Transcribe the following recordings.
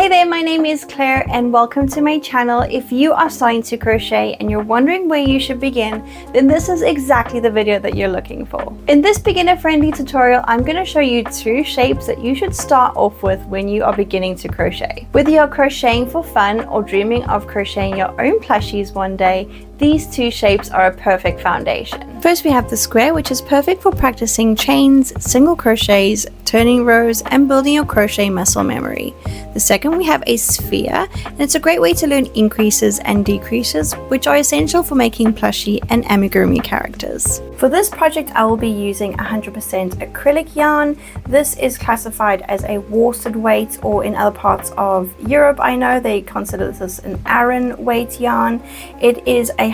Hey there, my name is Claire and welcome to my channel. If you are starting to crochet and you're wondering where you should begin, then this is exactly the video that you're looking for. In this beginner-friendly tutorial, I'm going to show you 2 shapes that you should start off with when you are beginning to crochet. Whether you're crocheting for fun or dreaming of crocheting your own plushies one day, these 2 shapes are a perfect foundation. First we have the square, which is perfect for practicing chains, single crochets, turning rows, and building your crochet muscle memory. The second we have a sphere, and it's a great way to learn increases and decreases, which are essential for making plushie and amigurumi characters. For this project I will be using 100% acrylic yarn. This is classified as a worsted weight, or in other parts of Europe I know they consider this an aran weight yarn. It is 100%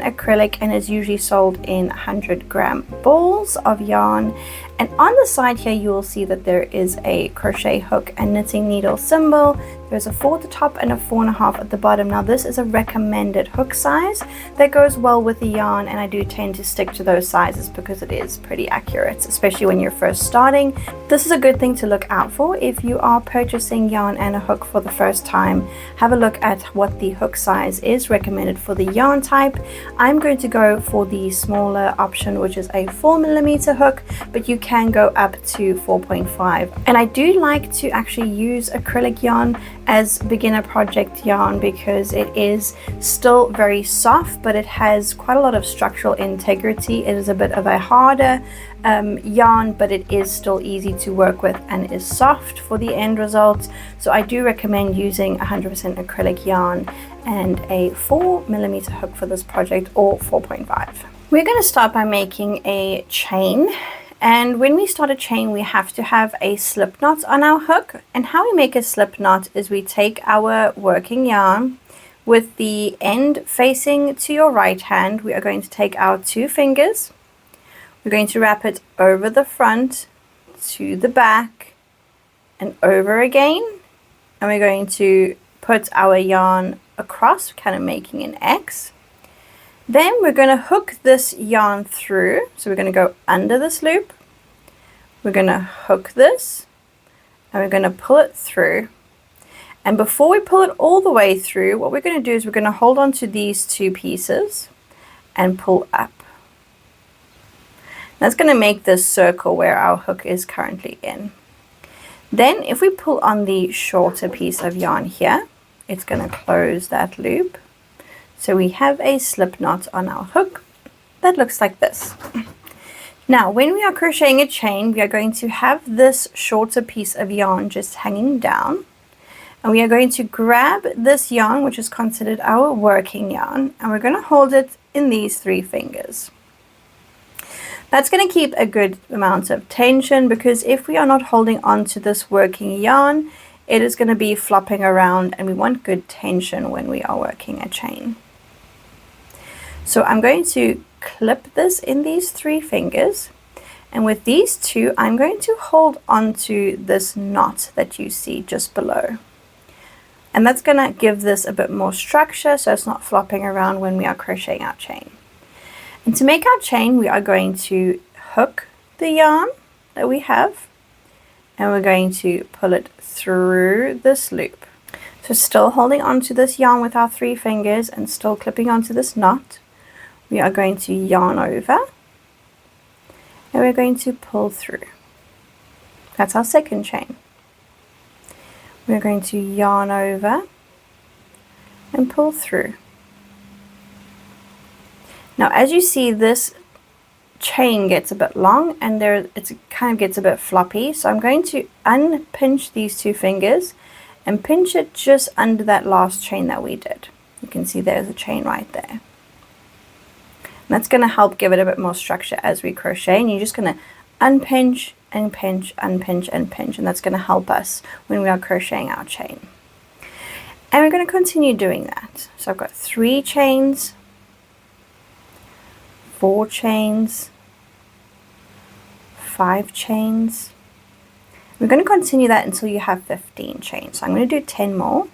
acrylic and is usually sold in 100-gram balls of yarn. And on the side here you will see that there is a crochet hook and knitting needle symbol. There's a 4 at the top and a 4.5 at the bottom. Now this is a recommended hook size that goes well with the yarn, and I do tend to stick to those sizes because it is pretty accurate, especially when you're first starting. This is a good thing to look out for if you are purchasing yarn and a hook for the first time. Have a look at what the hook size is recommended for the yarn type. I'm going to go for the smaller option, which is a 4mm hook, but you can go up to 4.5. And I do like to actually use acrylic yarn as beginner project yarn because it is still very soft, but it has quite a lot of structural integrity. It is a bit of a harder yarn, but it is still easy to work with and is soft for the end result. So I do recommend using 100% acrylic yarn and a 4mm hook for this project, or 4.5. We're going to start by making a chain. And when we start a chain, we have to have a slip knot on our hook. And how we make a slip knot is we take our working yarn with the end facing to your right hand. We are going to take our 2 fingers. We're going to wrap it over the front, to the back, and over again. And we're going to put our yarn across, kind of making an X. Then we're going to hook this yarn through. So we're going to go under this loop. We're going to hook this and we're going to pull it through. And before we pull it all the way through, what we're going to do is we're going to hold on to these 2 pieces and pull up. That's going to make this circle where our hook is currently in. Then if we pull on the shorter piece of yarn here, it's going to close that loop. So we have a slip knot on our hook that looks like this. Now, when we are crocheting a chain, we are going to have this shorter piece of yarn just hanging down. And we are going to grab this yarn, which is considered our working yarn, and we're going to hold it in these 3 fingers. That's going to keep a good amount of tension, because if we are not holding on to this working yarn, it is going to be flopping around, and we want good tension when we are working a chain. So I'm going to clip this in these 3 fingers, and with these 2 I'm going to hold on to this knot that you see just below, and that's going to give this a bit more structure so it's not flopping around when we are crocheting our chain. And to make our chain, we are going to hook the yarn that we have, and we're going to pull it through this loop. So still holding on to this yarn with our 3 fingers and still clipping onto this knot, we are going to yarn over and we're going to pull through. That's our second chain. We're going to yarn over and pull through. Now as you see, this chain gets a bit long and it kind of gets a bit floppy, so I'm going to unpinch these 2 fingers and pinch it just under that last chain that we did. You can see there's a chain right there. And that's going to help give it a bit more structure as we crochet, and you're just going to unpinch and pinch, unpinch and pinch, and that's going to help us when we are crocheting our chain. And we're going to continue doing that. So I've got 3 chains, 4 chains, 5 chains. We're going to continue that until you have 15 chains. So I'm going to do 10 more.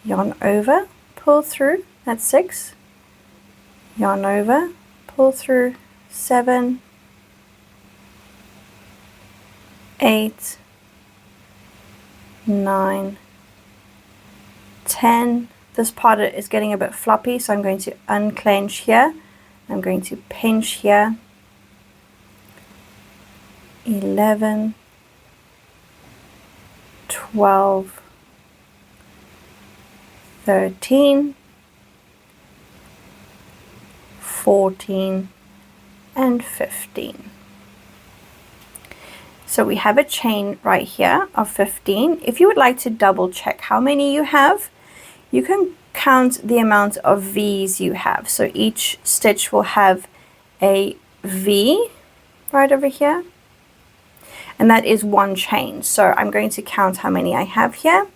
Yarn over, pull through, that's 6. Yarn over, pull through, 7, 8, 9, 10. This part is getting a bit floppy, so I'm going to unclench here. I'm going to pinch here. 11, 12, 13, 14, and 15. So we have a chain right here of 15. If you would like to double check how many you have, you can count the amount of V's you have. So each stitch will have a V right over here, and that is one chain. So I'm going to count how many I have here.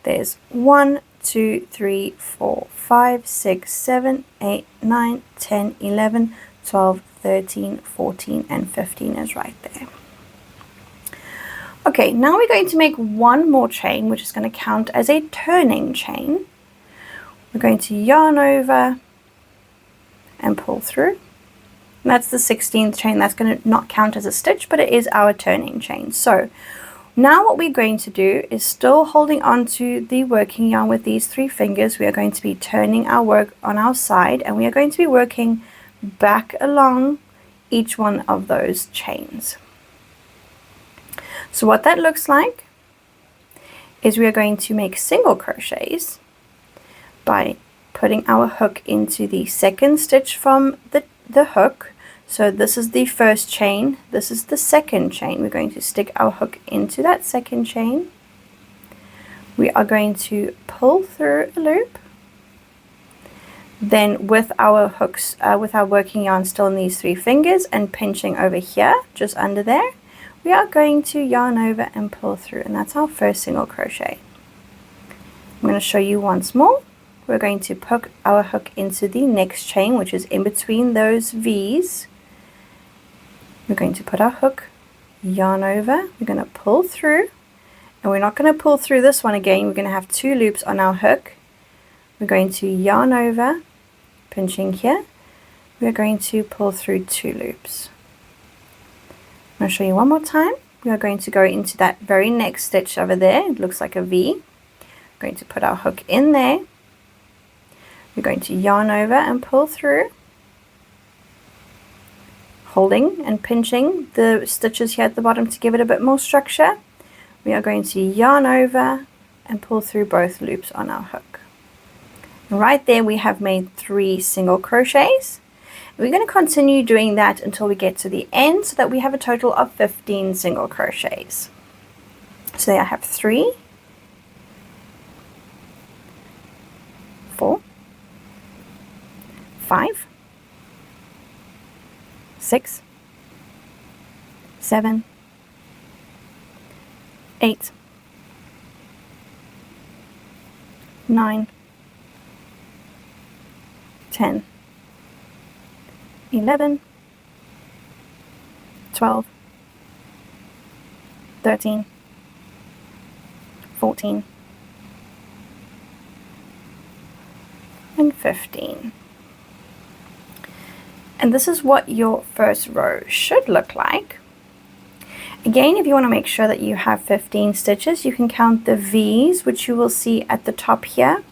There's 1, 2, 3, 4, 5, 6, 7, 8, 9, 10, 11, 12, 13, 14, and 15 is right there. Okay, now we're going to make one more chain, which is going to count as a turning chain. We're going to yarn over and pull through. And that's the 16th chain. That's going to not count as a stitch, but it is our turning chain. So now what we're going to do is, still holding on to the working yarn with these 3 fingers, we are going to be turning our work on our side, and we are going to be working back along each one of those chains. So what that looks like is we are going to make single crochets by putting our hook into the second stitch from the hook. So this is the first chain, this is the second chain. We're going to stick our hook into that second chain. We are going to pull through a loop. Then with our hooks, with our working yarn still in these 3 fingers and pinching over here, just under there, we are going to yarn over and pull through, and that's our first single crochet. I'm going to show you once more. We're going to poke our hook into the next chain, which is in between those V's. We're going to put our hook, yarn over, we're going to pull through, and we're not going to pull through this one again. We're going to have 2 loops on our hook. We're going to yarn over, pinching here. We're going to pull through 2 loops. I'm going to show you one more time. We are going to go into that very next stitch over there. It looks like a V. We're going to put our hook in there. We're going to yarn over and pull through, holding and pinching the stitches here at the bottom to give it a bit more structure. We are going to yarn over and pull through both loops on our hook. And right there we have made 3 single crochets. We're going to continue doing that until we get to the end, so that we have a total of 15 single crochets. So there I have 3, 4, 5, 6, 7, 8, 9, 10, 11, 12, 13, 14, and 15. And this is what your first row should look like. Again, if you want to make sure that you have 15 stitches, you can count the V's, which you will see at the top here.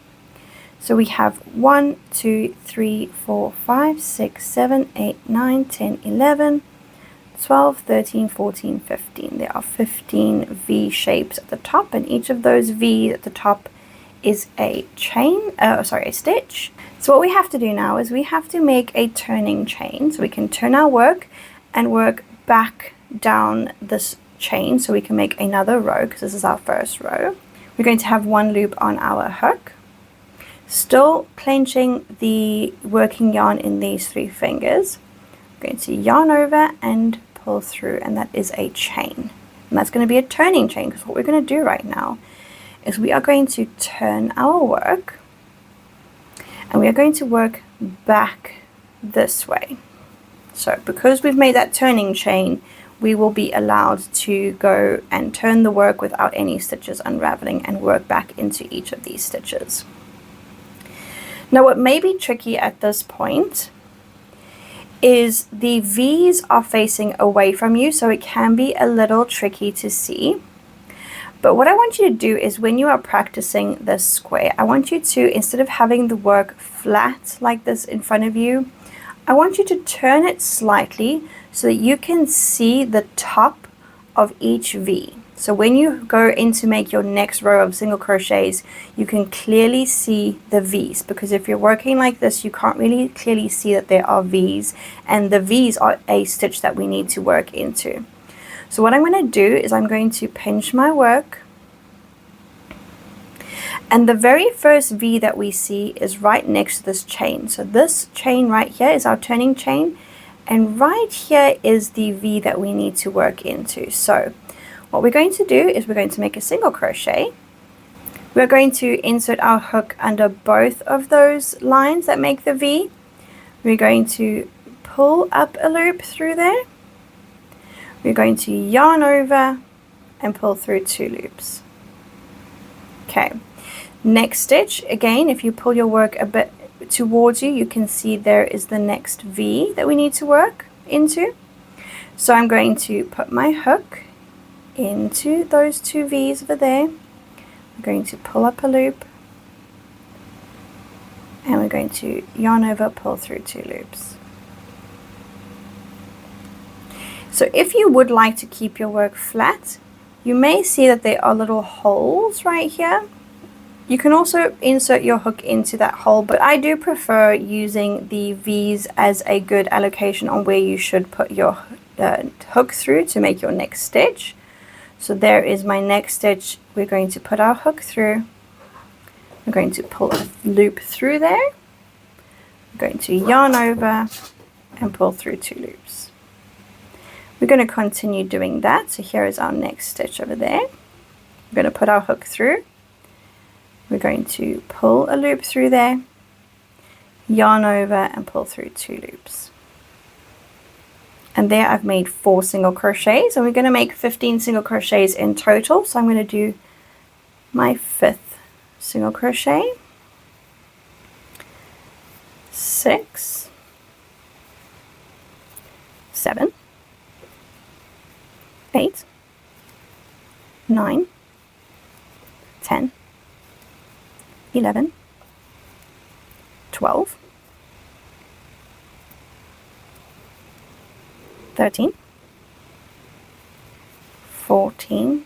So we have 1, 2, 3, 4, 5, 6, 7, 8, 9, 10, 11, 12, 13, 14, 15. There are 15 V shapes at the top, and each of those V's at the top is a chain, a stitch. So what we have to do now is we have to make a turning chain. So we can turn our work and work back down this chain so we can make another row, because this is our first row. We're going to have 1 loop on our hook, still clenching the working yarn in these 3 fingers. I'm going to yarn over and pull through, and that is a chain. And that's going to be a turning chain, because what we're going to do right now is we are going to turn our work, and we are going to work back this way. So because we've made that turning chain, we will be allowed to go and turn the work without any stitches unraveling and work back into each of these stitches. Now what may be tricky at this point is the V's are facing away from you, so it can be a little tricky to see. But what I want you to do is when you are practicing this square, I want you to, instead of having the work flat like this in front of you, I want you to turn it slightly so that you can see the top of each V. So when you go in to make your next row of single crochets, you can clearly see the V's, because if you're working like this, you can't really clearly see that there are V's, and the V's are a stitch that we need to work into. So what I'm going to do is I'm going to pinch my work, and the very first V that we see is right next to this chain. So this chain right here is our turning chain, and right here is the V that we need to work into. So what we're going to do is we're going to make a single crochet. We're going to insert our hook under both of those lines that make the V. We're going to pull up a loop through there. We're going to yarn over and pull through 2 loops. Okay, next stitch, again, if you pull your work a bit towards you, you can see there is the next V that we need to work into. So I'm going to put my hook into those 2 V's over there. I'm going to pull up a loop, and we're going to yarn over, pull through 2 loops. So if you would like to keep your work flat, you may see that there are little holes right here. You can also insert your hook into that hole, but I do prefer using the V's as a good allocation on where you should put your hook through to make your next stitch. So there is my next stitch. We're going to put our hook through. We're going to pull a loop through there. We're going to yarn over and pull through 2 loops. We're going to continue doing that. So here is our next stitch over there. We're going to put our hook through. We're going to pull a loop through there, yarn over and pull through 2 loops. And there I've made 4 single crochets, and we're going to make 15 single crochets in total. So I'm going to do my 5th single crochet, 6, 7, 8, 9, 10, 11, 12, 13, 14,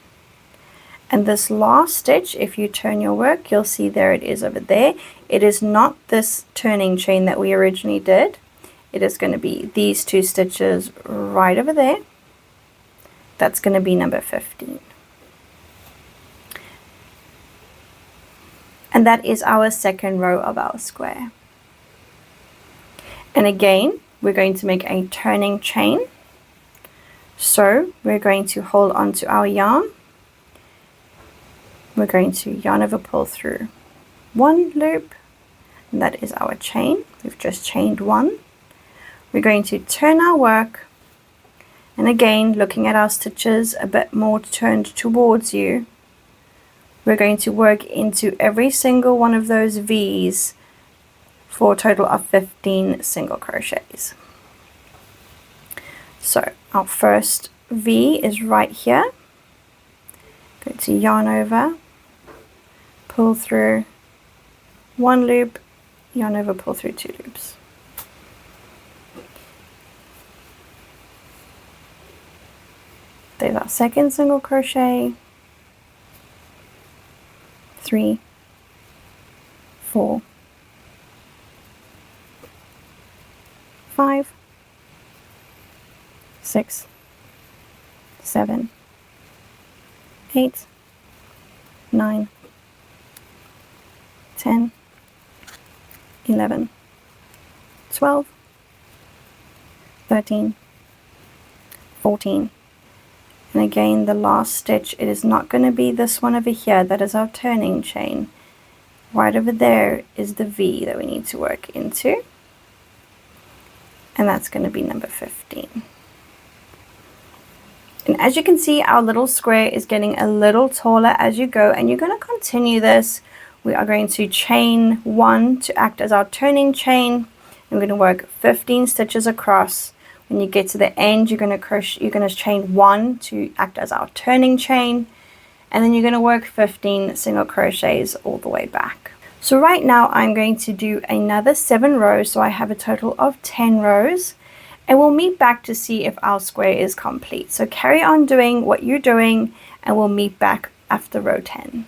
and this last stitch, if you turn your work, you'll see there it is over there. It is not this turning chain that we originally did. It is going to be these 2 stitches right over there. That's going to be number 15. And that is our second row of our square. And again, we're going to make a turning chain. So we're going to hold on to our yarn. We're going to yarn over, pull through 1 loop, and that is our chain. We've just chained 1. We're going to turn our work, and again, looking at our stitches a bit more turned towards you, we're going to work into every single one of those V's for a total of 15 single crochets. So our first V is right here. Go to yarn over, pull through 1 loop, yarn over, pull through 2 loops. There's our second single crochet, 3, 4, 5, 6, 7, 8, 9, 10, 11, 12, 13, 14. And again, the last stitch, it is not going to be this one over here. That is our turning chain. Right over there is the V that we need to work into. And that's going to be number 15. And as you can see, our little square is getting a little taller as you go, and you're going to continue this. We are going to chain 1 to act as our turning chain. I'm going to work 15 stitches across. When you get to the end, you're going to chain 1 to act as our turning chain, and then you're going to work 15 single crochets all the way back. So right now I'm going to do another 7 rows, so I have a total of 10 rows, and we'll meet back to see if our square is complete. So carry on doing what you're doing and we'll meet back after row 10.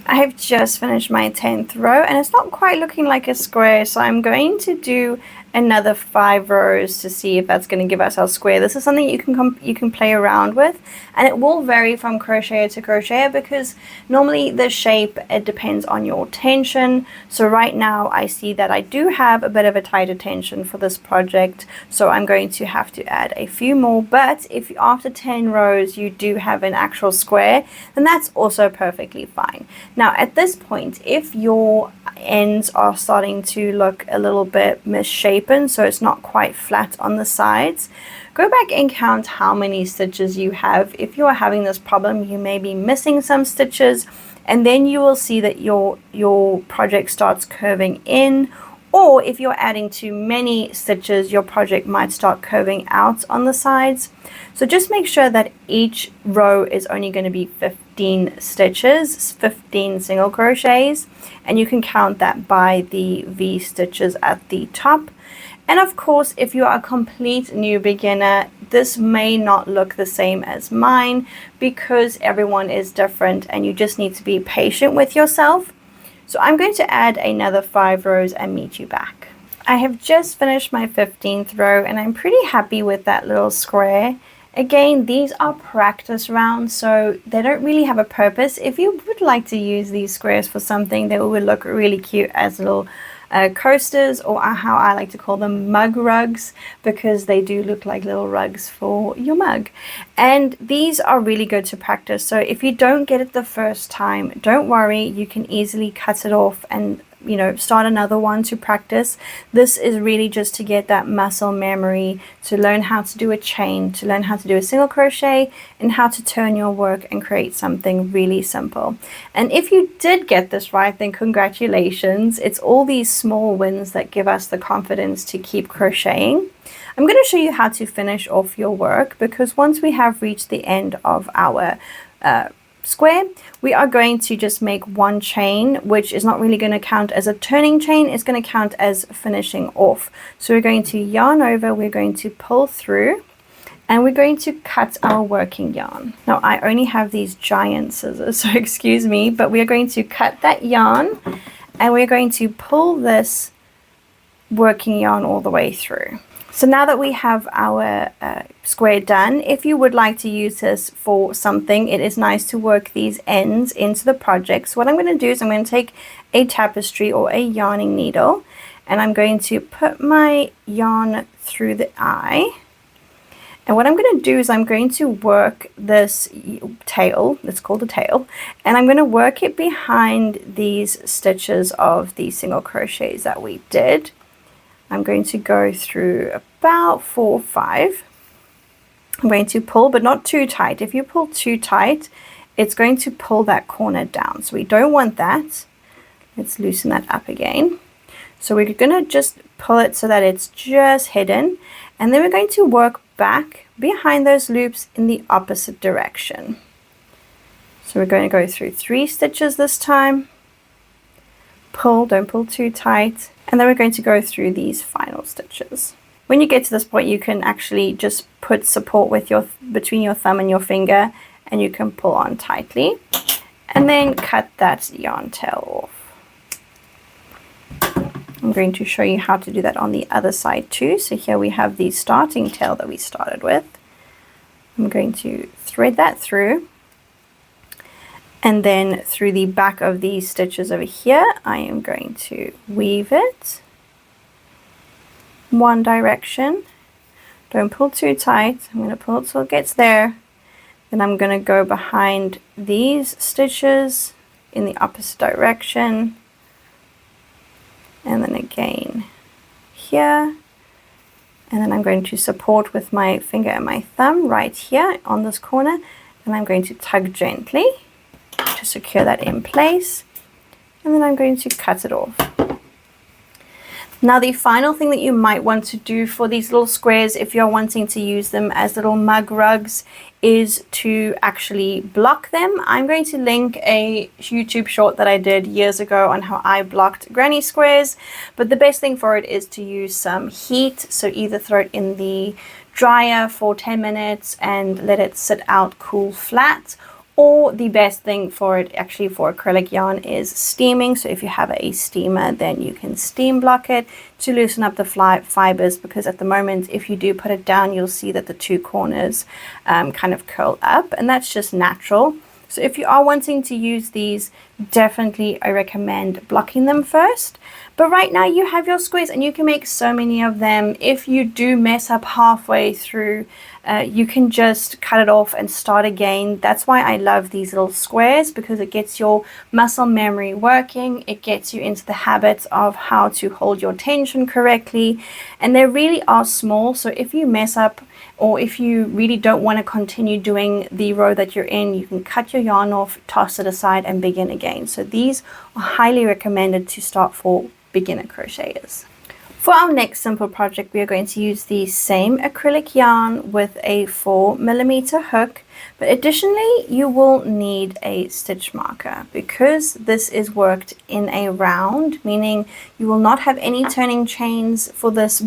I have just finished my 10th row and it's not quite looking like a square, so I'm going to do another 5 rows to see if that's going to give us our square. This is something you can play around with, and it will vary from crocheter to crocheter because normally the shape, it depends on your tension. So right now I see that I do have a bit of a tighter tension for this project, so I'm going to have to add a few more. But if after 10 rows you do have an actual square, then that's also perfectly fine. Now at this point, if your ends are starting to look a little bit misshapen, so it's not quite flat on the sides, go back and count how many stitches you have. If you are having this problem, you may be missing some stitches, and then you will see that your project starts curving in. Or if you're adding too many stitches, your project might start curving out on the sides. So just make sure that each row is only going to be 15 stitches, 15 single crochets, and you can count that by the V stitches at the top. And of course, if you are a complete new beginner, this may not look the same as mine because everyone is different and you just need to be patient with yourself. So I'm going to add another 5 rows and meet you back. I have just finished my 15th row and I'm pretty happy with that little square. Again, these are practice rounds, so they don't really have a purpose. If you would like to use these squares for something that would look really cute as little coasters, or how I like to call them, mug rugs, because they do look like little rugs for your mug. And these are really good to practice, so if you don't get it the first time, don't worry, you can easily cut it off and start another one to practice. This is really just to get that muscle memory, to learn how to do a chain, to learn how to do a single crochet, and how to turn your work and create something really simple. And if you did get this right, then congratulations. It's all these small wins that give us the confidence to keep crocheting. I'm going to show you how to finish off your work, because once we have reached the end of our square, we are going to just make one chain, which is not really going to count as a turning chain, it's going to count as finishing off. So we're going to yarn over, we're going to pull through, and we're going to cut our working yarn. Now I only have these giant scissors, so excuse me, but we are going to cut that yarn and we're going to pull this working yarn all the way through. So now that we have our square done, if you would like to use this for something, it is nice to work these ends into the project. So what I'm going to do is I'm going to take a tapestry or a yarning needle, and I'm going to put my yarn through the eye. And what I'm going to do is I'm going to work this tail, it's called a tail, and I'm going to work it behind these stitches of the single crochets that we did. I'm going to go through about 4 or 5. I'm going to pull, but not too tight. If you pull too tight, it's going to pull that corner down. So we don't want that. Let's loosen that up again. So we're going to just pull it so that it's just hidden. And then we're going to work back behind those loops in the opposite direction. So we're going to go through 3 stitches this time. Pull, don't pull too tight. And then we're going to go through these final stitches. When you get to this point, you can actually just put support with between your thumb and your finger, and you can pull on tightly and then cut that yarn tail off. I'm going to show you how to do that on the other side too. So here we have the starting tail that we started with. I'm going to thread that through, and then through the back of these stitches over here, I am going to weave it one direction. Don't pull too tight. I'm going to pull it till it gets there. Then I'm going to go behind these stitches in the opposite direction. And then again here. And then I'm going to support with my finger and my thumb right here on this corner. And I'm going to tug gently to secure that in place, and then I'm going to cut it off. Now the final thing that you might want to do for these little squares, if you're wanting to use them as little mug rugs, is to actually block them. I'm going to link a YouTube short that I did years ago on how I blocked granny squares, but the best thing for it is to use some heat. So either throw it in the dryer for 10 minutes and let it sit out cool flat, or the best thing for it actually for acrylic yarn is steaming. So if you have a steamer, then you can steam block it to loosen up the fibers, because at the moment if you do put it down, you'll see that the two corners kind of curl up, and that's just natural. So if you are wanting to use these, definitely I recommend blocking them first. But right now you have your squares and you can make so many of them. If you do mess up halfway through, you can just cut it off and start again. That's why I love these little squares, because it gets your muscle memory working. It gets you into the habit of how to hold your tension correctly. And they really are small. So if you mess up, or if you really don't want to continue doing the row that you're in, you can cut your yarn off, toss it aside, and begin again. So these are highly recommended to start for beginner crocheters. For our next simple project, we are going to use the same acrylic yarn with a 4mm hook, but additionally you will need a stitch marker, because this is worked in a round, meaning you will not have any turning chains for this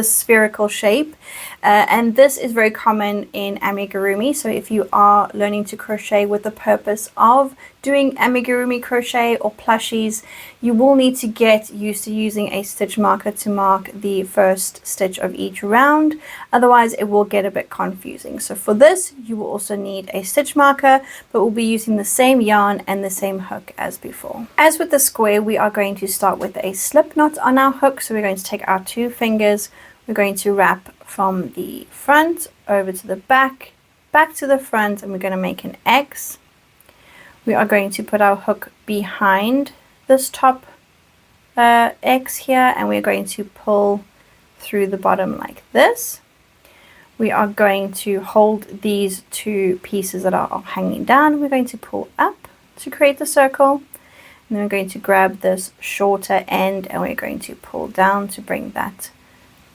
spherical shape, and this is very common in amigurumi. So if you are learning to crochet with the purpose of doing amigurumi crochet or plushies, you will need to get used to using a stitch marker to mark the first stitch of each round. Otherwise it will get a bit confusing. So for this you will also need a stitch marker, but we'll be using the same yarn and the same hook as before. As with the square, we are going to start with a slip knot on our hook. So we're going to take our 2 fingers, we're going to wrap from the front over to the back, back to the front, and we're going to make an X. We are going to put our hook behind this top X here, and we're going to pull through the bottom like this. We are going to hold these 2 pieces that are hanging down. We're going to pull up to create the circle, and then we're going to grab this shorter end and we're going to pull down to bring that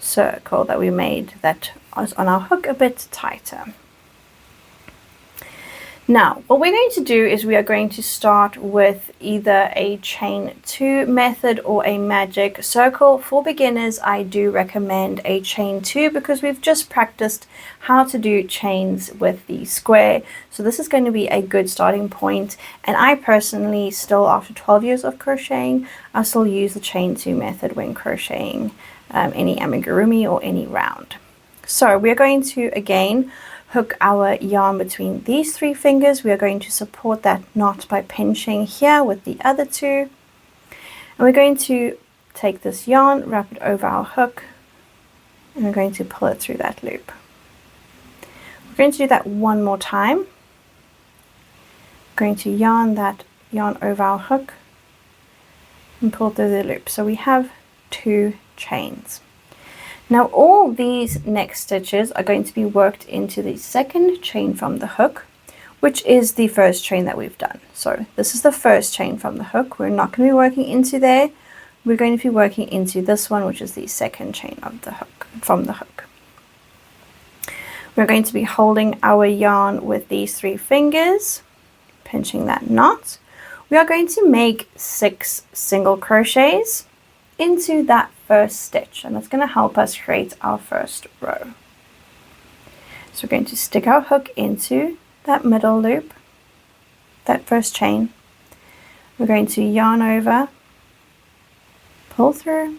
circle that we made that was on our hook a bit tighter. Now, what we're going to do is we are going to start with either a chain 2 method or a magic circle. For beginners, I do recommend a chain 2 because we've just practiced how to do chains with the square. So this is going to be a good starting point. And I personally still, after 12 years of crocheting, I still use the chain 2 method when crocheting any amigurumi or any round. So we're going to, again, hook our yarn between these 3 fingers. We are going to support that knot by pinching here with the other 2. And we're going to take this yarn, wrap it over our hook, and we're going to pull it through that loop. We're going to do that one more time. We're going to yarn that yarn over our hook and pull through the loop. So we have 2 chains. Now all these next stitches are going to be worked into the second chain from the hook, which is the first chain that we've done. So this is the first chain from the hook. We're not going to be working into there. We're going to be working into this one, which is the second chain of the hook, from the hook. We're going to be holding our yarn with these 3 fingers, pinching that knot. We are going to make 6 single crochets into that first stitch, and that's going to help us create our first row. So we're going to stick our hook into that middle loop, that first chain. We're going to yarn over, pull through,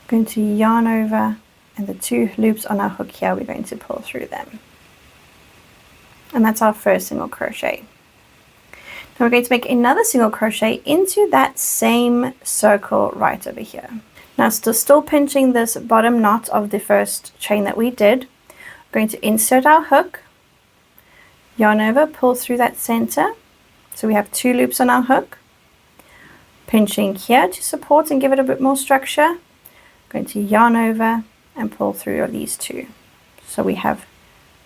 we're going to yarn over, and the 2 loops on our hook here, we're going to pull through them. And that's our first single crochet. Now we're going to make another single crochet into that same circle right over here. Now still pinching this bottom knot of the first chain that we did, we're going to insert our hook, yarn over, pull through that center. So we have 2 loops on our hook, pinching here to support and give it a bit more structure. We're going to yarn over and pull through these 2. So we have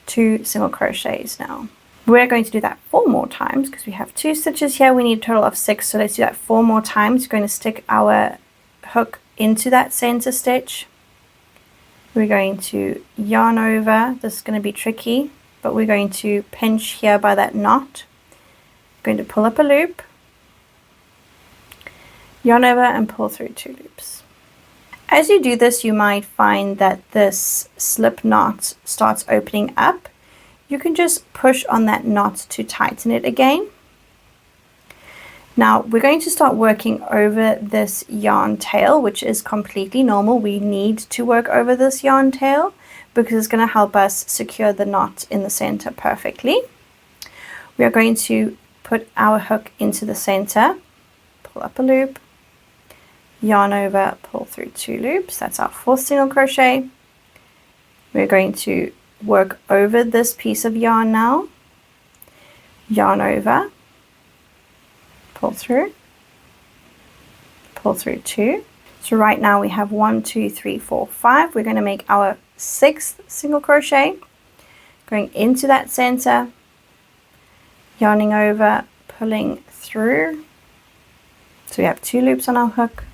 2 single crochets now. We're going to do that 4 more times because we have 2 stitches here. We need a total of 6, so let's do that 4 more times. We're going to stick our hook into that center stitch. We're going to yarn over. This is going to be tricky, but we're going to pinch here by that knot. Going to pull up a loop, yarn over and pull through 2 loops. As you do this, you might find that this slip knot starts opening up. You can just push on that knot to tighten it again. Now we're going to start working over this yarn tail, which is completely normal. We need to work over this yarn tail because it's going to help us secure the knot in the center perfectly. We are going to put our hook into the center, pull up a loop, yarn over, pull through 2 loops. That's our 4th single crochet. We're going to work over this piece of yarn now, yarn over, pull through 2. So right now we have 1, 2, 3, 4, 5. We're going to make our 6th single crochet, going into that center, yarning over, pulling through. So we have 2 loops on our hook,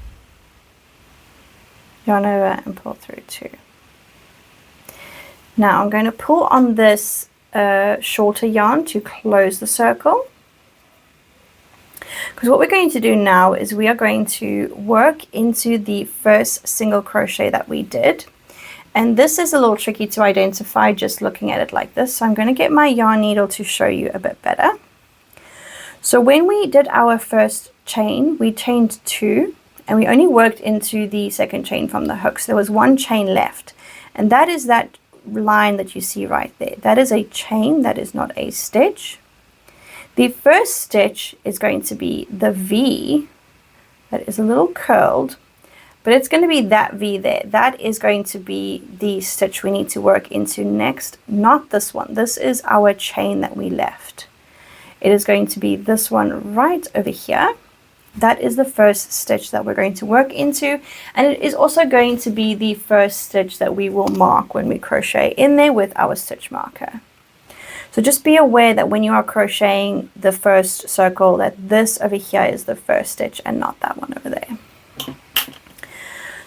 yarn over and pull through 2. Now I'm going to pull on this shorter yarn to close the circle, because what we're going to do now is we are going to work into the first single crochet that we did. And this is a little tricky to identify just looking at it like this, so I'm going to get my yarn needle to show you a bit better. So when we did our first chain, we chained 2 and we only worked into the second chain from the hook. So there was 1 chain left, and that is that line that you see right there. That is a chain, that is not a stitch. The first stitch is going to be the V that is a little curled, but it's going to be that V there. That is going to be the stitch we need to work into next, not this one. This is our chain that we left. It is going to be this one right over here. That is the first stitch that we're going to work into, and it is also going to be the first stitch that we will mark when we crochet in there with our stitch marker. So just be aware that when you are crocheting the first circle, that this over here is the first stitch and not that one over there.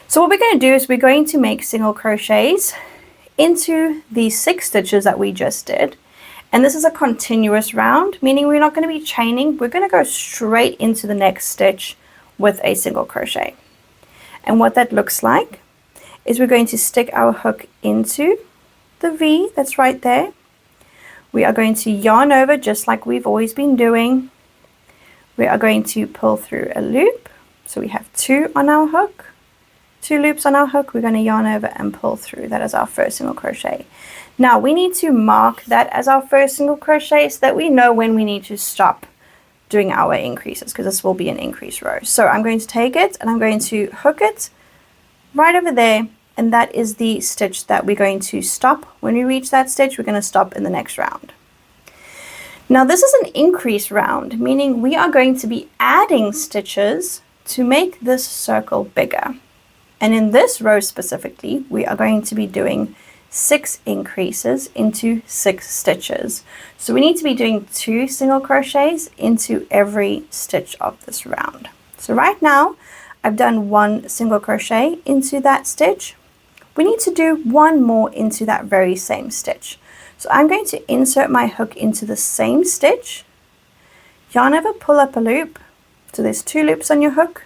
So what we're going to do is we're going to make single crochets into the 6 stitches that we just did. And this is a continuous round, meaning we're not going to be chaining. We're going to go straight into the next stitch with a single crochet. And what that looks like is we're going to stick our hook into the V that's right there. We are going to yarn over just like we've always been doing. We are going to pull through a loop. So we have 2 on our hook, 2 loops on our hook. We're going to yarn over and pull through. That is our first single crochet. Now we need to mark that as our first single crochet so that we know when we need to stop doing our increases, because this will be an increase row. So I'm going to take it and I'm going to hook it right over there, and that is the stitch that we're going to stop. When we reach that stitch, we're going to stop in the next round. Now this is an increase round, meaning we are going to be adding stitches to make this circle bigger. And in this row specifically, we are going to be doing 6 increases into 6 stitches. So we need to be doing 2 single crochets into every stitch of this round. So right now I've done 1 single crochet into that stitch. We need to do 1 more into that very same stitch. So I'm going to insert my hook into the same stitch, yarn over, pull up a loop. So there's 2 loops on your hook,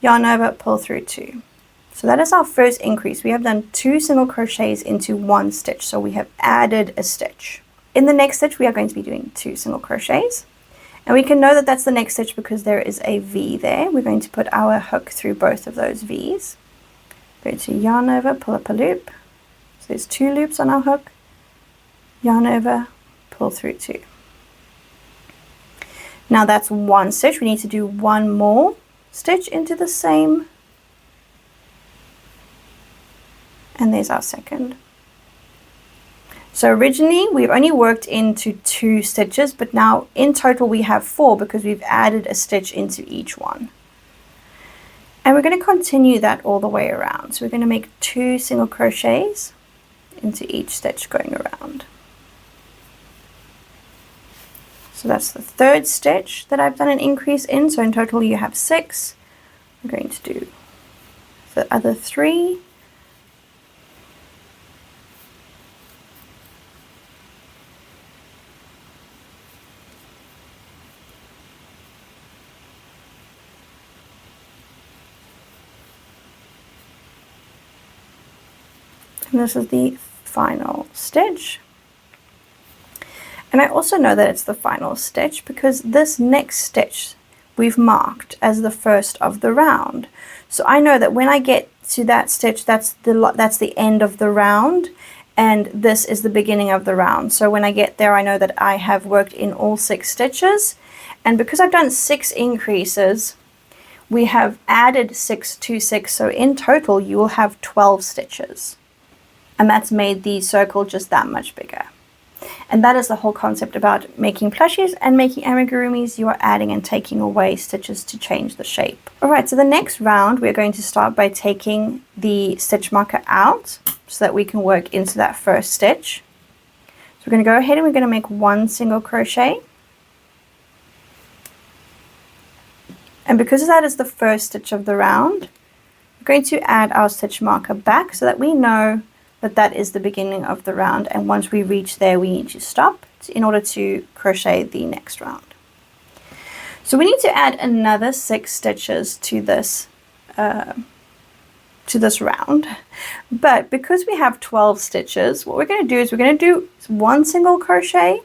yarn over, pull through 2. So that is our first increase. We have done 2 single crochets into 1 stitch. So we have added a stitch. In the next stitch, we are going to be doing 2 single crochets. And we can know that that's the next stitch because there is a V there. We're going to put our hook through both of those V's. Go to yarn over, pull up a loop. So there's 2 loops on our hook, yarn over, pull through 2. Now that's 1 stitch. We need to do 1 more stitch into the same. And there's our second. So originally we've only worked into 2 stitches, but now in total we have 4 because we've added a stitch into each one. And we're going to continue that all the way around. So we're going to make 2 single crochets into each stitch going around. So that's the 3rd stitch that I've done an increase in. So in total you have 6. We're going to do the other 3. And this is the final stitch. And I also know that it's the final stitch because this next stitch we've marked as the first of the round. So I know that when I get to that stitch, that's the end of the round, and this is the beginning of the round. So when I get there, I know that I have worked in all 6 stitches. And because I've done 6 increases, we have added 6 to 6. So in total, you will have 12 stitches. And that's made the circle just that much bigger. And that is the whole concept about making plushies and making amigurumis. You are adding and taking away stitches to change the shape. Alright, so the next round we're going to start by taking the stitch marker out so that we can work into that first stitch. So we're going to go ahead and we're going to make 1 single crochet. And because that is the first stitch of the round, we're going to add our stitch marker back so that we know that that is the beginning of the round, and once we reach there we need to stop in order to crochet the next round. So we need to add another 6 stitches to this round, but because we have 12 stitches, what we're going to do is we're going to do 1 single crochet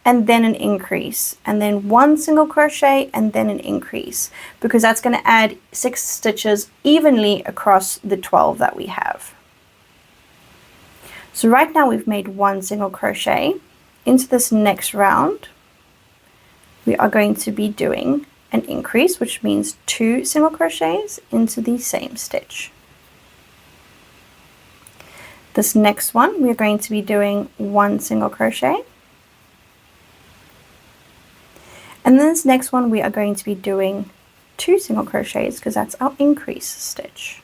and then an increase, and then 1 single crochet and then an increase, because that's going to add 6 stitches evenly across the 12 that we have. So right now we've made 1 single crochet. Into this next round, we are going to be doing an increase, which means 2 single crochets into the same stitch. This next one, we are going to be doing 1 single crochet. And then this next one, we are going to be doing 2 single crochets because that's our increase stitch.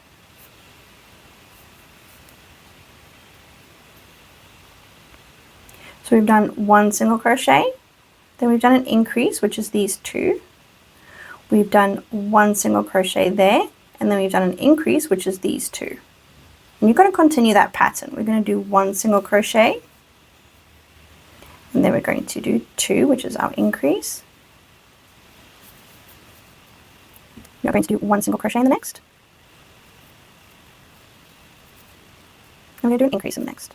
So we've done 1 single crochet, then we've done an increase, which is these 2. We've done 1 single crochet there, and then we've done an increase, which is these 2. And you're going to continue that pattern. We're going to do 1 single crochet, and then we're going to do 2, which is our increase. We're going to do 1 single crochet in the next. And we're going to do an increase in the next.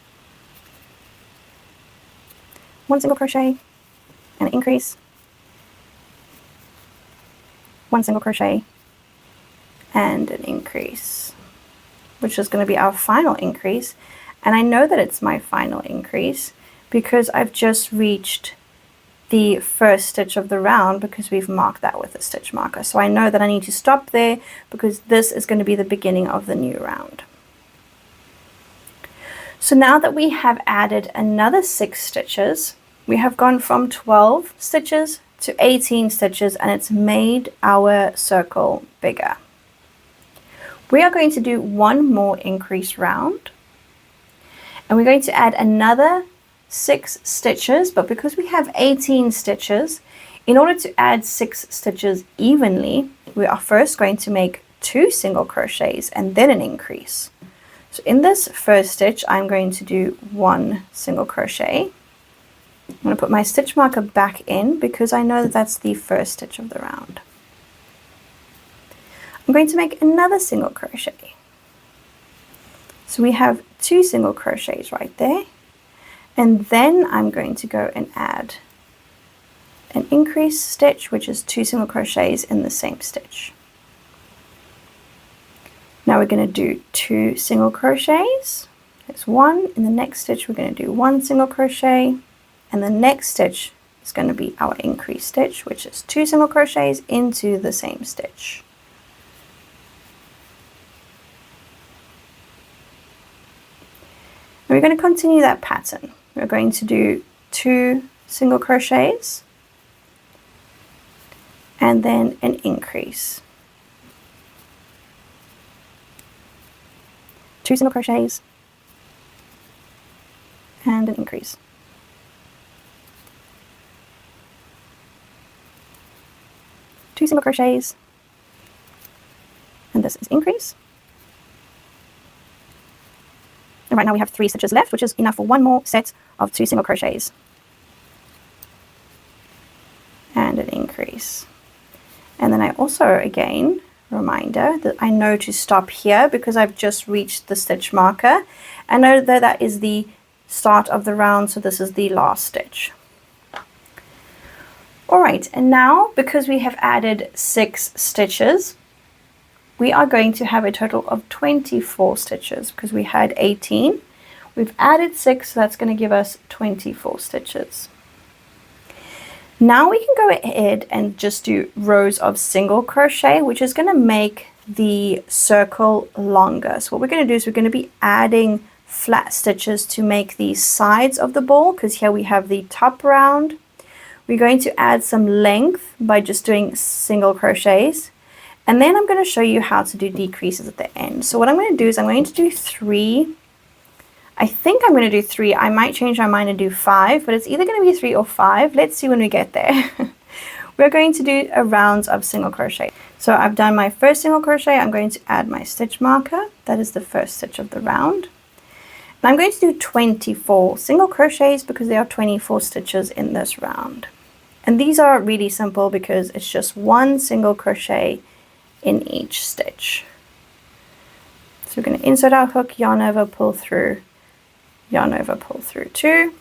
1 single crochet and an increase, 1 single crochet and an increase, which is going to be our final increase. And I know that it's my final increase because I've just reached the first stitch of the round because we've marked that with a stitch marker. So I know that I need to stop there because this is going to be the beginning of the new round. So now that we have added another 6 stitches, we have gone from 12 stitches to 18 stitches, and it's made our circle bigger. We are going to do 1 more increase round, and we're going to add another 6 stitches, but because we have 18 stitches, in order to add 6 stitches evenly, we are first going to make 2 single crochets and then an increase. So in this first stitch, I'm going to do 1 single crochet. I'm going to put my stitch marker back in because I know that that's the first stitch of the round. I'm going to make another single crochet. So we have 2 single crochets right there. And then I'm going to go and add an increase stitch, which is 2 single crochets in the same stitch. Now we're going to do 2 single crochets. There's 1. In the next stitch, we're going to do 1 single crochet. And the next stitch is going to be our increase stitch, which is 2 single crochets into the same stitch. And we're going to continue that pattern. We're going to do 2 single crochets and then an increase. 2 single crochets and an increase. 2 single crochets, and this is increase. And right now we have 3 stitches left, which is enough for one more set of 2 single crochets. And an increase. And then I also, again, reminder that I know to stop here because I've just reached the stitch marker. I know that that is the start of the round, so this is the last stitch. Alright, and now because we have added 6 stitches, we are going to have a total of 24 stitches because we had 18. We've added 6, so that's going to give us 24 stitches. Now we can go ahead and just do rows of single crochet, which is going to make the circle longer. So what we're going to do is we're going to be adding flat stitches to make the sides of the ball, because here we have the top round. We're going to add some length by just doing single crochets. And then I'm going to show you how to do decreases at the end. So what I'm going to do is I'm going to do 3. I think I'm going to do 3. I might change my mind and do 5, but it's either going to be 3 or 5. Let's see when we get there. We're going to do a round of single crochet. So I've done my first single crochet. I'm going to add my stitch marker. That is the first stitch of the round. And I'm going to do 24 single crochets because there are 24 stitches in this round. And these are really simple because it's just one single crochet in each stitch. So we're going to insert our hook, yarn over, pull through, yarn over, pull through 2.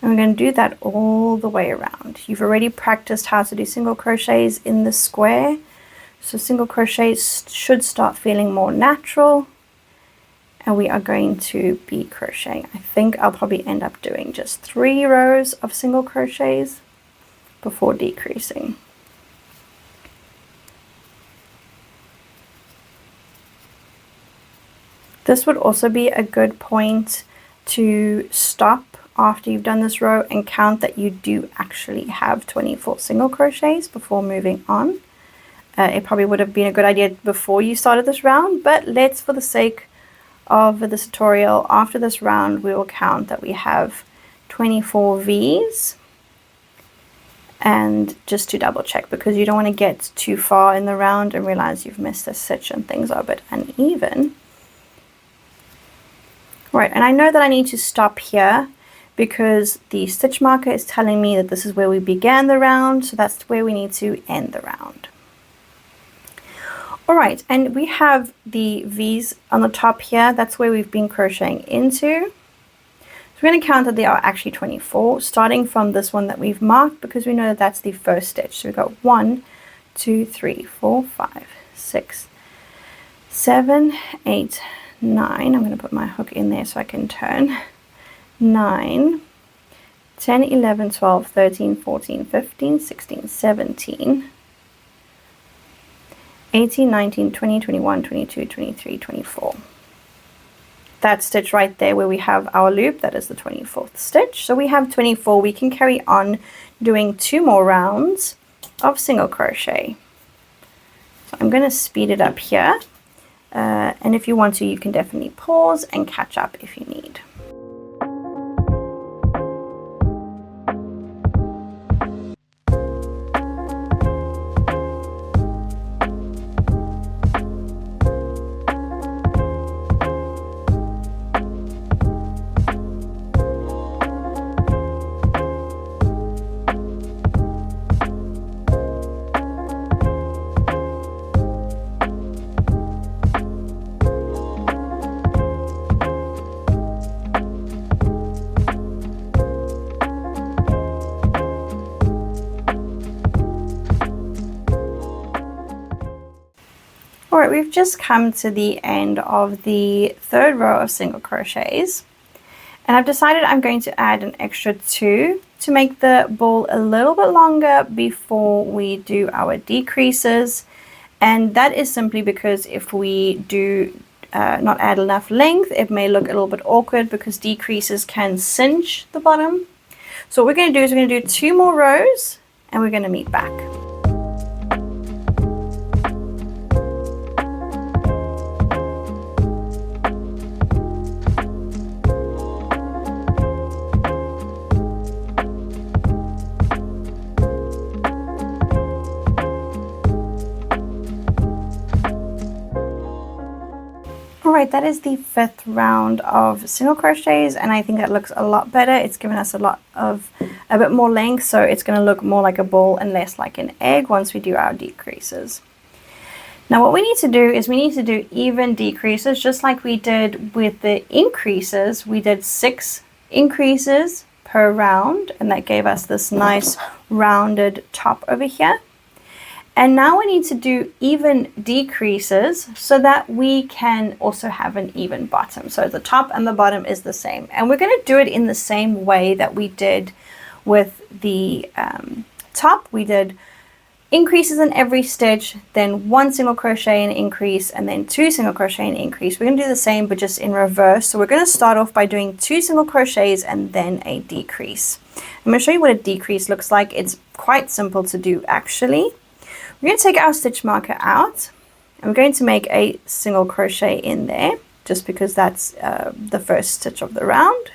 And we're going to do that all the way around. You've already practiced how to do single crochets in the square. So single crochets should start feeling more natural. And we are going to be crocheting. I think I'll probably end up doing just 3 rows of single crochets before decreasing. This would also be a good point to stop after you've done this row and count that you do actually have 24 single crochets before moving on. It probably would have been a good idea before you started this round, but let's, for the sake of this tutorial, after this round we will count that we have 24 V's. And just to double check, because you don't want to get too far in the round and realize you've missed a stitch and things are a bit uneven. Right, and I know that I need to stop here because the stitch marker is telling me that this is where we began the round, so that's where we need to end the round. Alright, and we have the V's on the top here. That's where we've been crocheting into. So we're going to count that there are actually 24, starting from this one that we've marked because we know that that's the first stitch. So we've got 1, 2, 3, 4, 5, 6, 7, 8, 9. I'm going to put my hook in there so I can turn. 9, 10, 11, 12, 13, 14, 15, 16, 17, 18, 19, 20, 21, 22, 23, 24. That stitch right there where we have our loop, that is the 24th stitch. So we have 24. We can carry on doing 2 more rounds of single crochet. So I'm going to speed it up here. And if you want to, you can definitely pause and catch up if you need. Alright, we've just come to the end of the 3rd row of single crochets, and I've decided I'm going to add an extra 2 to make the ball a little bit longer before we do our decreases. And that is simply because if we do not add enough length, it may look a little bit awkward because decreases can cinch the bottom. So what we're going to do is we're going to do 2 more rows and we're going to meet back. right, that is the 5th round of single crochets, and I think that looks a lot better. It's given us a bit more length, so it's going to look more like a ball and less like an egg once we do our decreases. Now what we need to do is we need to do even decreases, just like we did with the increases. We did 6 increases per round, and that gave us this nice rounded top over here. And now we need to do even decreases so that we can also have an even bottom. So the top and the bottom is the same. And we're going to do it in the same way that we did with the top. We did increases in every stitch, then 1 single crochet and increase, and then 2 single crochet and increase. We're going to do the same but just in reverse. So we're going to start off by doing 2 single crochets and then a decrease. I'm going to show you what a decrease looks like. It's quite simple to do actually. We're going to take our stitch marker out, and we're going to make a single crochet in there, just because that's the first stitch of the round.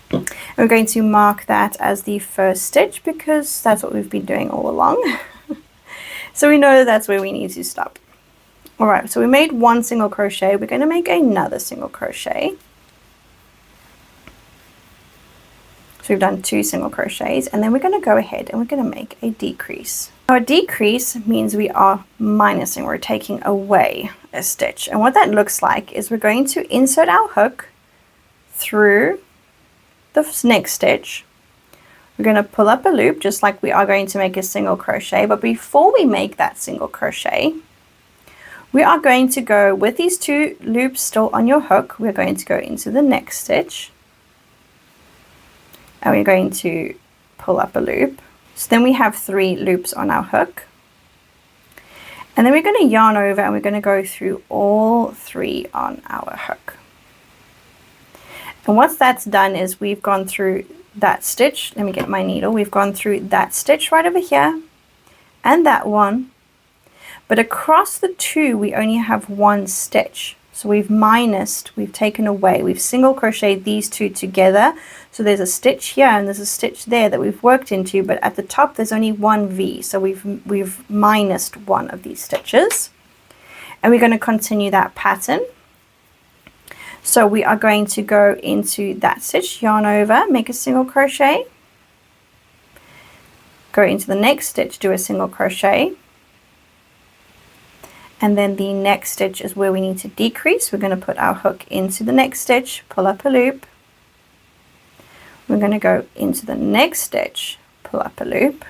And we're going to mark that as the first stitch because that's what we've been doing all along. So we know that's where we need to stop. All right, so we made 1 single crochet. We're going to make another single crochet. So we've done 2 single crochets, and then we're going to go ahead and we're going to make a decrease. Now a decrease means we are minusing, we're taking away a stitch. And what that looks like is we're going to insert our hook through the next stitch. We're going to pull up a loop just like we are going to make a single crochet, but before we make that single crochet, we are going to go with these 2 loops still on your hook. We're going to go into the next stitch. And we're going to pull up a loop. So then we have 3 loops on our hook. And then we're going to yarn over and we're going to go through all 3 on our hook. And once that's done is we've gone through that stitch. Let me get my needle. We've gone through that stitch right over here and that one. But across the 2 we only have 1 stitch. So we've taken away, we've single crocheted these 2 together. So there's a stitch here and there's a stitch there that we've worked into, but at the top there's only 1 V. So we've minused 1 of these stitches. And we're going to continue that pattern. So we are going to go into that stitch, yarn over, make a single crochet, go into the next stitch, do a single crochet. And then the next stitch is where we need to decrease. We're going to put our hook into the next stitch, pull up a loop. We're going to go into the next stitch, pull up a loop,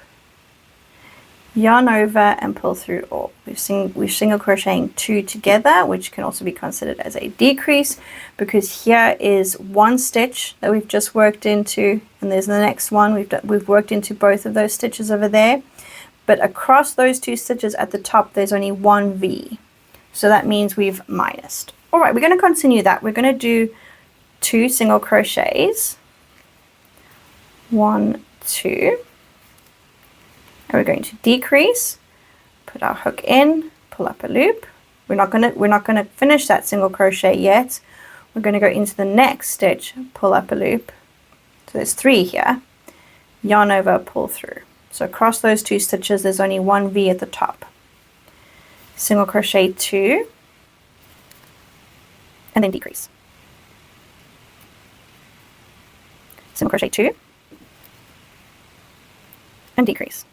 yarn over and pull through all. We're single crocheting 2 together, which can also be considered as a decrease because here is 1 stitch that we've just worked into, and there's the next one. We've worked into both of those stitches over there. But across those 2 stitches at the top, there's only 1 V. So that means we've minused. All right, we're going to continue that. We're going to do 2 single crochets. 1, 2. And we're going to decrease, put our hook in, pull up a loop. We're not going to finish that single crochet yet. We're going to go into the next stitch, pull up a loop. So there's 3 here. Yarn over, pull through. So across those 2 stitches, there's only 1 V at the top. Single crochet 2, and then decrease. Single crochet 2, and decrease.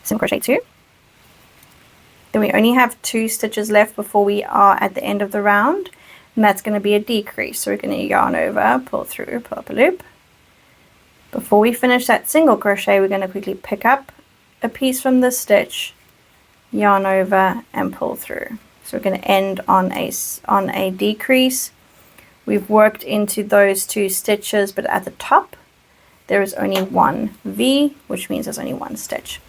Single crochet 2. Then we only have 2 stitches left before we are at the end of the round, and that's going to be a decrease. So we're going to yarn over, pull through, pull up a loop. Before we finish that single crochet, we're going to quickly pick up a piece from this stitch, yarn over and pull through. So we're going to end on a decrease. We've worked into those 2 stitches, but at the top there is only 1 V, which means there's only 1 stitch.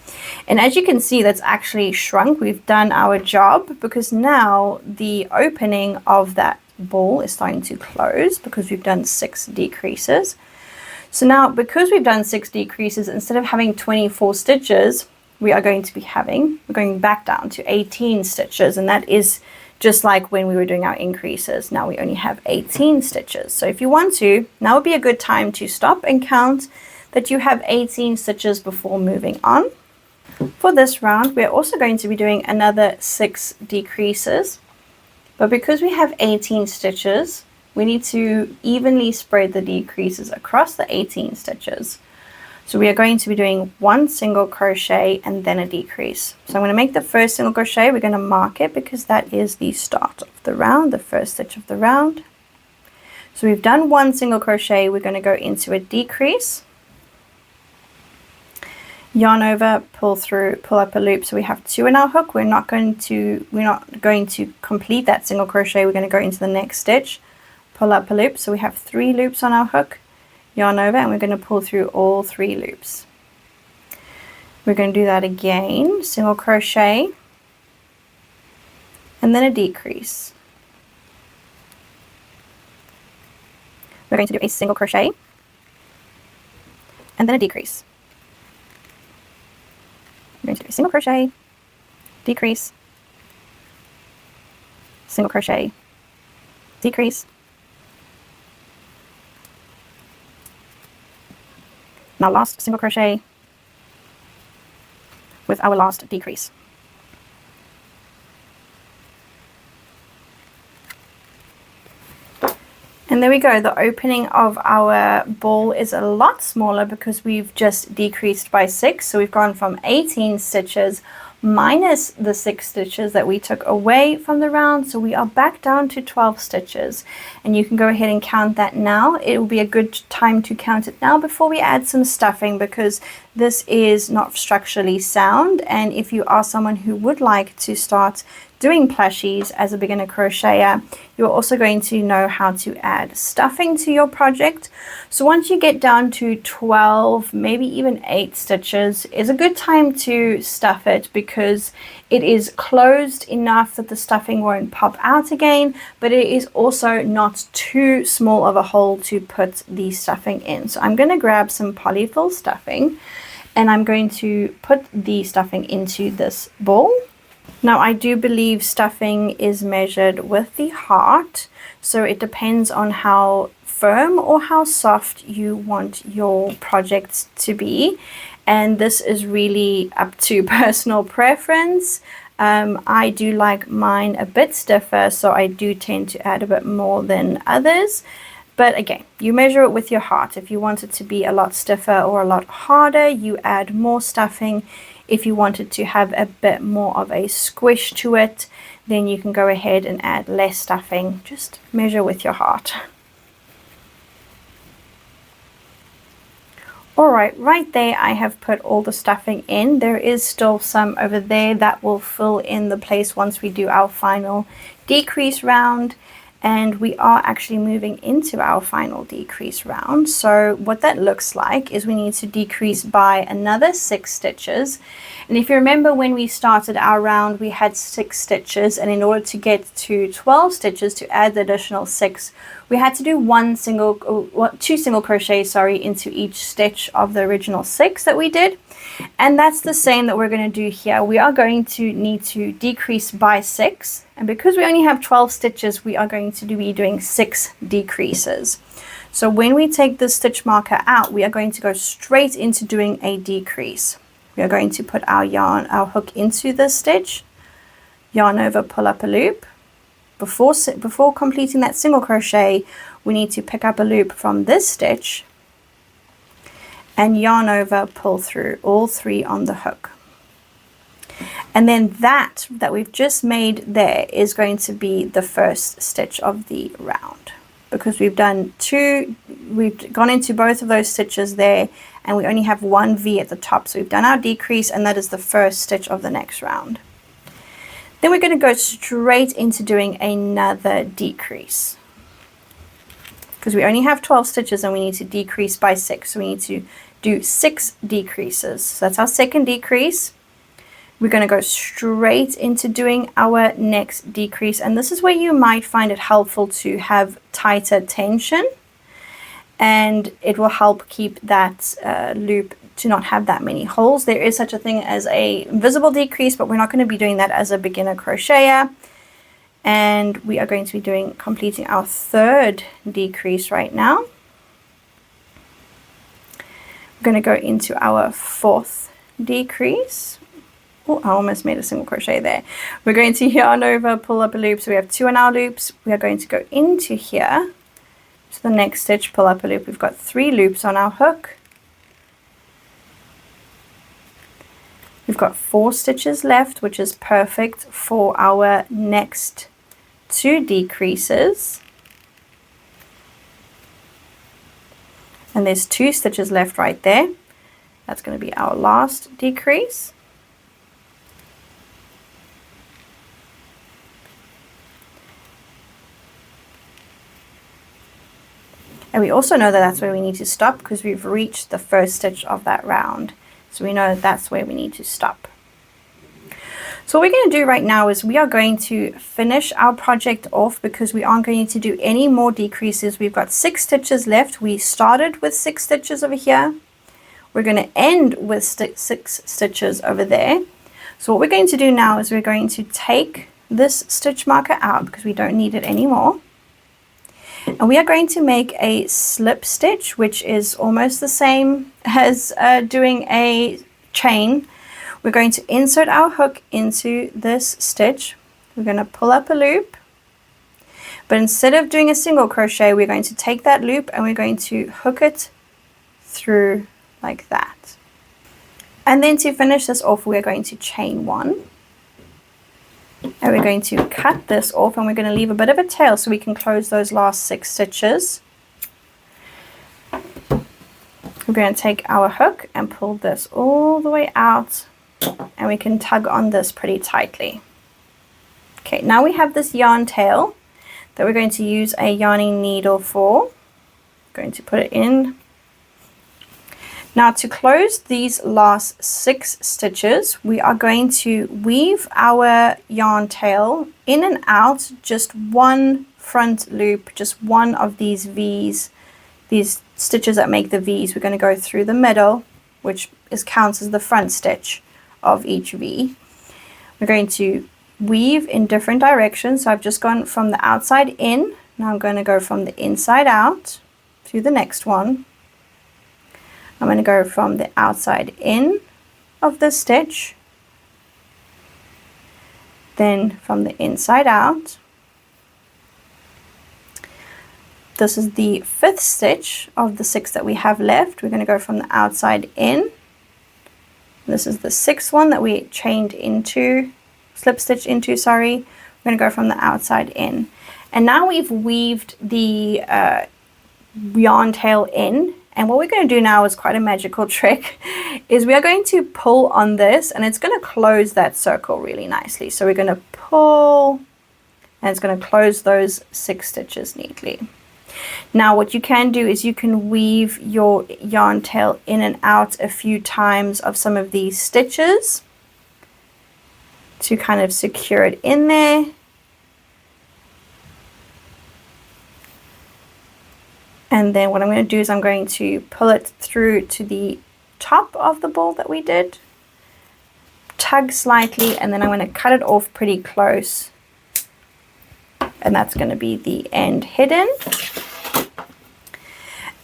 And as you can see, that's actually shrunk. We've done our job because now the opening of that ball is starting to close because we've done 6 decreases. So now, because we've done 6 decreases, instead of having 24 stitches, we're going back down to 18 stitches. And that is just like when we were doing our increases. Now we only have 18 stitches. So if you want to, now would be a good time to stop and count that you have 18 stitches before moving on. For this round, we're also going to be doing another 6 decreases, but because we have 18 stitches, we need to evenly spread the decreases across the 18 stitches. So we are going to be doing 1 single crochet and then a decrease. So I'm going to make the first single crochet. We're going to mark it because that is the start of the round, the first stitch of the round. So we've done 1 single crochet. We're going to go into a decrease, yarn over, pull through, pull up a loop. So we have 2 in our hook. We're not going to complete that single crochet. We're going to go into the next stitch, pull up a loop. So we have 3 loops on our hook, yarn over, and we're going to pull through all 3 loops. We're going to do that again, single crochet and then a decrease. We're going to do a single crochet and then a decrease. We're going to do a single crochet, decrease, single crochet, decrease. Now last single crochet with our last decrease. And there we go. The opening of our ball is a lot smaller because we've just decreased by 6. So we've gone from 18 stitches minus the 6 stitches that we took away from the round. So we are back down to 12 stitches. And you can go ahead and count that now. It will be a good time to count it now before we add some stuffing, because this is not structurally sound. And if you are someone who would like to start doing plushies as a beginner crocheter, you're also going to know how to add stuffing to your project. So once you get down to 12, maybe even 8 stitches, is a good time to stuff it, because it is closed enough that the stuffing won't pop out again, but it is also not too small of a hole to put the stuffing in. So I'm going to grab some polyfill stuffing and I'm going to put the stuffing into this ball. Now I do believe stuffing is measured with the heart, so it depends on how firm or how soft you want your projects to be, and this is really up to personal preference. I do like mine a bit stiffer, so I do tend to add a bit more than others. But again, you measure it with your heart. If you want it to be a lot stiffer or a lot harder, you add more stuffing. If you wanted to have a bit more of a squish to it, then you can go ahead and add less stuffing. Just measure with your heart. Alright, right there I have put all the stuffing in. There is still some over there that will fill in the place once we do our final decrease round. And we are actually moving into our final decrease round. So what that looks like is we need to decrease by another 6 stitches. And if you remember, when we started our round, we had 6 stitches, and in order to get to 12 stitches, to add the additional 6, we had to do 2 single crochets, into each stitch of the original 6 that we did. And that's the same that we're going to do here. We are going to need to decrease by 6, and because we only have 12 stitches, we are going to be doing 6 decreases. So when we take the stitch marker out, we are going to go straight into doing a decrease. We are going to put our hook into this stitch, yarn over, pull up a loop. Before completing that single crochet, we need to pick up a loop from this stitch and yarn over, pull through all 3 on the hook. And then that we've just made there is going to be the first stitch of the round, because we've gone into both of those stitches there, and we only have 1 V at the top. So we've done our decrease, and that is the first stitch of the next round. Then we're going to go straight into doing another decrease, because we only have 12 stitches and we need to decrease by 6. So we need to do 6 decreases. So that's our second decrease. We're going to go straight into doing our next decrease. And this is where you might find it helpful to have tighter tension, and it will help keep that loop to not have that many holes. There is such a thing as a invisible decrease, but we're not going to be doing that as a beginner crocheter. And we are going to be completing our third decrease right now. We're going to go into our fourth decrease, Oh, I almost made a single crochet there. We're going to yarn over, pull up a loop. So we have 2 on our loops. We are going to go into here to the next stitch, pull up a loop. We've got 3 loops on our hook. We've got 4 stitches left, which is perfect for our next 2 decreases. And there's 2 stitches left right there. That's going to be our last decrease. And we also know that that's where we need to stop because we've reached the first stitch of that round. So we know that's where we need to stop. So what we're going to do right now is we are going to finish our project off because we aren't going to do any more decreases. We've got 6 stitches left. We started with 6 stitches over here. We're going to end with 6 stitches over there. So what we're going to do now is we're going to take this stitch marker out because we don't need it anymore. And we are going to make a slip stitch, which is almost the same as doing a chain. We're going to insert our hook into this stitch. We're going to pull up a loop. But instead of doing a single crochet, we're going to take that loop and we're going to hook it through like that. And then to finish this off, we're going to chain 1. And we're going to cut this off and we're going to leave a bit of a tail so we can close those last 6 stitches. We're going to take our hook and pull this all the way out and we can tug on this pretty tightly. Okay, now we have this yarn tail that we're going to use a yarning needle for. I'm going to put it in. Now to close these last 6 stitches, we are going to weave our yarn tail in and out just one front loop, just one of these V's, these stitches that make the V's. We're going to go through the middle, which counts as the front stitch of each V. We're going to weave in different directions. So I've just gone from the outside in. Now I'm going to go from the inside out to the next one. I'm going to go from the outside in of the stitch, then from the inside out. This is the 5th stitch of the 6 that we have left. We're going to go from the outside in. This is the 6th one that we chained into, slip stitch into, sorry. We're going to go from the outside in. And now we've weaved the yarn tail in. And what we're going to do now is quite a magical trick, is we are going to pull on this and it's going to close that circle really nicely. So we're going to pull and it's going to close those 6 stitches neatly. Now what you can do is you can weave your yarn tail in and out a few times of some of these stitches to kind of secure it in there. And then what I'm going to do is I'm going to pull it through to the top of the ball that we did, tug slightly, and then I'm going to cut it off pretty close. And that's going to be the end hidden.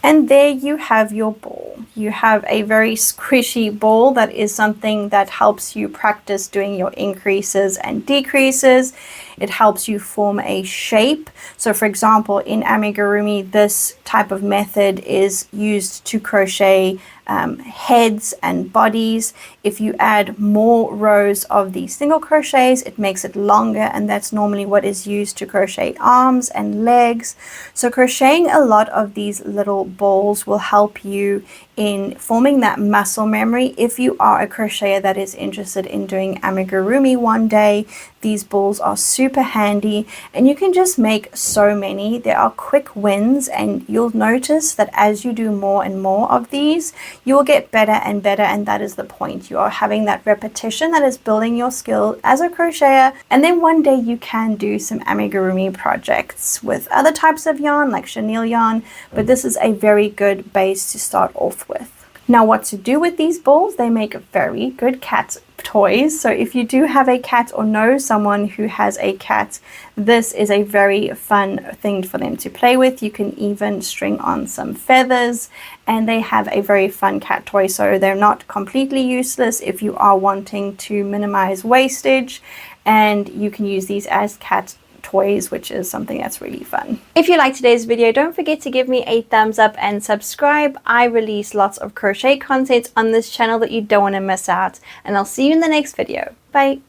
And there you have your ball. You have a very squishy ball that is something that helps you practice doing your increases and decreases. It helps you form a shape. So for example, in amigurumi, this type of method is used to crochet heads and bodies. If you add more rows of these single crochets, it makes it longer, and that's normally what is used to crochet arms and legs. So crocheting a lot of these little balls will help you in forming that muscle memory. If you are a crocheter that is interested in doing amigurumi one day, these balls are super handy and you can just make so many. There are quick wins, and you'll notice that as you do more and more of these, you will get better and better, and that is the point. You are having that repetition that is building your skill as a crocheter, and then one day you can do some amigurumi projects with other types of yarn like chenille yarn, but this is a very good base to start off with. Now, what to do with these balls? They make very good cat toys. So if you do have a cat or know someone who has a cat, this is a very fun thing for them to play with. You can even string on some feathers, and they have a very fun cat toy. So they're not completely useless if you are wanting to minimize wastage, and you can use these as cat toys, which is something that's really fun. If you liked today's video, don't forget to give me a thumbs up and subscribe. I release lots of crochet content on this channel that you don't want to miss out, and I'll see you in the next video. Bye.